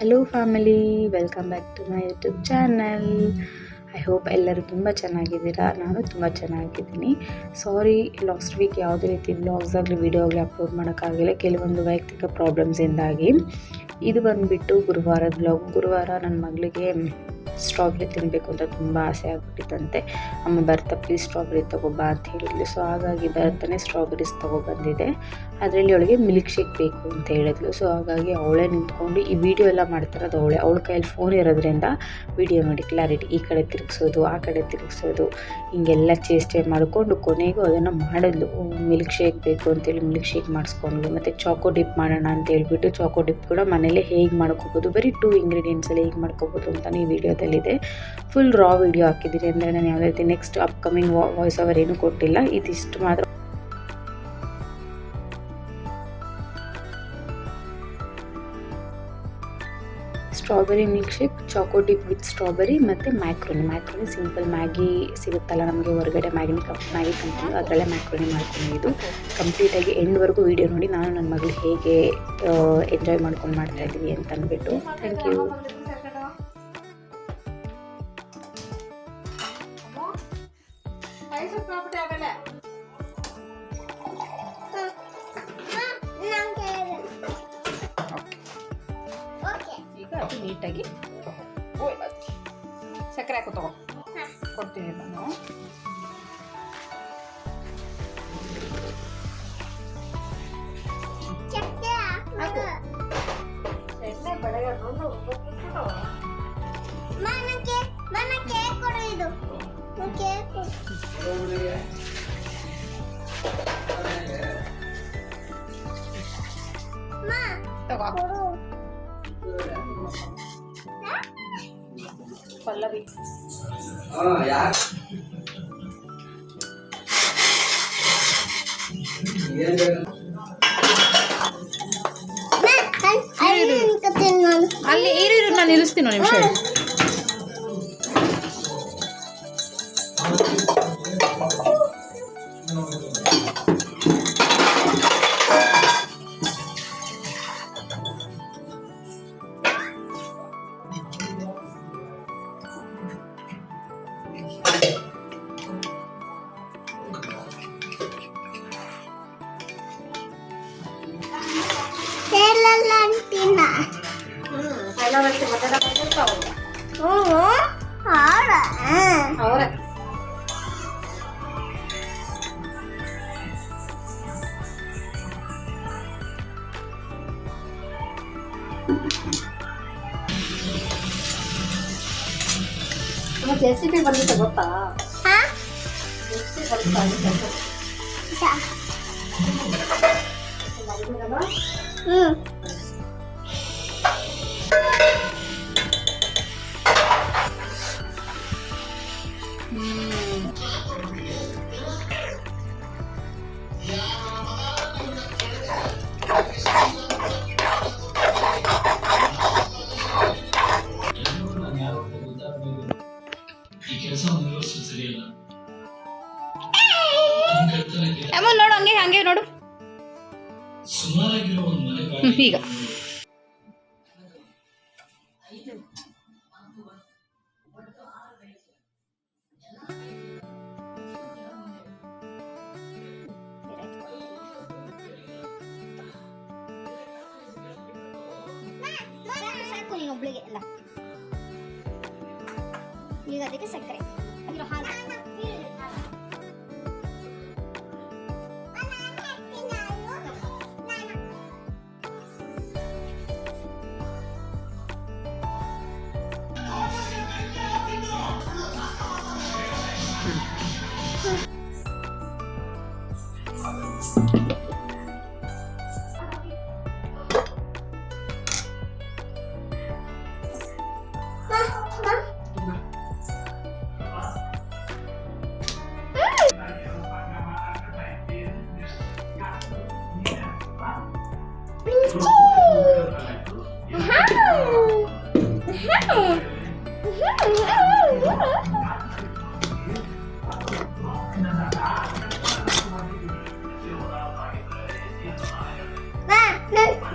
Hello family, welcome back to my YouTube channel. I hope ಎಲ್ಲರೂ ತುಂಬ ಚೆನ್ನಾಗಿದ್ದೀರಾ. ನಾನು ತುಂಬ ಚೆನ್ನಾಗಿದ್ದೀನಿ. ಸಾರಿ, ಲಾಸ್ಟ್ ವೀಕ್ ಯಾವುದೇ ರೀತಿ ವ್ಲಾಗ್ಸ್ ಆಗಲಿ ವಿಡಿಯೋ ಆಗಲಿ ಅಪ್ಲೋಡ್ ಮಾಡೋಕ್ಕಾಗಿಲ್ಲ, ಕೆಲವೊಂದು ವೈಯಕ್ತಿಕ ಪ್ರಾಬ್ಲಮ್ಸಿಂದಾಗಿ. ಇದು ಬಂದುಬಿಟ್ಟು ಗುರುವಾರದ ವ್ಲಾಗ್. ಗುರುವಾರ ನನ್ನ ಮಗಳಿಗೆ ಸ್ಟ್ರಾಬೆರಿ ತಿನ್ನಬೇಕು ಅಂತ ತುಂಬ ಆಸೆ ಆಗಿಬಿಟ್ಟಿತ್ತಂತೆ. ಅಮ್ಮ ಬರ್ತಾ ಪ್ಲೀಸ್ ಸ್ಟ್ರಾಬೆರಿ ತೊಗೊಬಾ ಅಂತ ಹೇಳಿದ್ಲು. ಸೊ ಹಾಗಾಗಿ ಬರ್ತಾನೆ ಸ್ಟ್ರಾಬೆರೀಸ್ ತೊಗೊಬಂದಿದೆ. ಅದರಲ್ಲಿ ಅವಳಿಗೆ ಮಿಲ್ಕ್ ಶೇಕ್ ಬೇಕು ಅಂತ ಹೇಳಿದ್ಲು. ಸೊ ಹಾಗಾಗಿ ಅವಳೇ ನಿಂತ್ಕೊಂಡು ಈ ವಿಡಿಯೋ ಎಲ್ಲ ಮಾಡ್ತಾರದು ಅವಳೇ. ಅವಳ ಕೈಯಲ್ಲಿ ಫೋನ್ ಇರೋದ್ರಿಂದ ವಿಡಿಯೋ ನೋಡಿ ಕ್ಲಾರಿಟಿ, ಈ ಕಡೆ ತಿರುಗಿಸೋದು ಆ ಕಡೆ ತಿರುಗಿಸೋದು ಹಿಂಗೆಲ್ಲ ಚೇಷ್ಟೆ ಮಾಡಿಕೊಂಡು ಕೊನೆಗೂ ಅದನ್ನು ಮಾಡಿದ್ಲು. ಮಿಲ್ಕ್ ಶೇಕ್ ಬೇಕು ಅಂತೇಳಿ ಮಿಲ್ಕ್ ಶೇಕ್ ಮಾಡಿಸ್ಕೊಂಡ್ಲು. ಮತ್ತು ಚಾಕೋ ಡಿಪ್ ಮಾಡೋಣ ಅಂತ ಹೇಳ್ಬಿಟ್ಟು ಚಾಕೋ ಡಿಪ್ ಕೂಡ ಮನೇಲೆ ಹೇಗೆ ಮಾಡ್ಕೋಬೋದು, ಬರೀ 2 ಇಂಗ್ರೀಡಿಯೆಂಟ್ಸಲ್ಲಿ ಹೇಗೆ ಮಾಡ್ಕೋಬೋದು ಅಂತ ಈ ವಿಡಿಯೋದಲ್ಲಿದೆ. ಫುಲ್ ರಾ ವಿಡಿಯೋ ಹಾಕಿದ್ದೀನಿ. ಅಂದರೆ ನಾನು ಯಾವುದೇ ರೀತಿ ನೆಕ್ಸ್ಟ್ ಅಪ್ಕಮಿಂಗ್ ವಾಯ್ಸ್ ಓವರ್ ಏನೂ ಕೊಟ್ಟಿಲ್ಲ, ಇದಿಷ್ಟು ಮಾತ್ರ. Strawberry milkshake, choco dip with strawberry ಮತ್ತು ಮ್ಯಾಕ್ರೋನಿ ಸಿಂಪಲ್ ಮ್ಯಾಗಿ ಸಿಗುತ್ತಲ್ಲ ನಮಗೆ ಹೊರಗಡೆ, ಮ್ಯಾಗಿ ಕಂಪನಿ, ಅದರಲ್ಲೇ ಮ್ಯಾಕ್ರೋನಿ ಮಾಡ್ಕೊಂಡಿದ್ದು. ಕಂಪ್ಲೀಟಾಗಿ ಎಂಡ್ವರೆಗೂ ವೀಡಿಯೋ ನೋಡಿ ನಾನು ನನ್ನ ಮಗಳು ಹೇಗೆ ಎಂಜಾಯ್ ಮಾಡ್ಕೊಂಡು ಮಾಡ್ತಾಯಿದ್ದೀವಿ ಅಂತ ಅಂದ್ಬಿಟ್ಟು. Thank you. ಈಗ ಅದು ನೀಟಾಗಿ ಸಕ್ಕರೆ ಹಾಕೋ ತಗೋ, ಕೊಡ್ತೀನಿ ನಾನು. ಪಲ್ಲವಿ ಅಲ್ಲಿ ಇರು, ನಾನು ನಿಲ್ಲಿಸ್ತೀನಿ ಒಂದು ನಿಮಿಷ. ಜೆಸಿಬಿ ಬಂದಿತ್ತು ಗೊತ್ತಾ? ನೋಡು, ಹಂಗೆ ನೋಡು. ಈಗ ಒಬ್ಳಿಗೆ ಎಲ್ಲ ಈಗ ಅದಕ್ಕೆ ಸಕ್ಕರೆ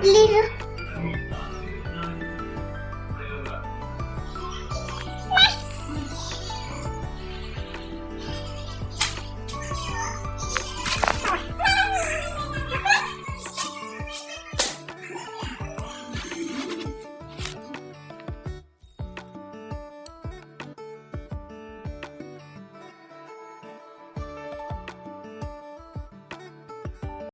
Little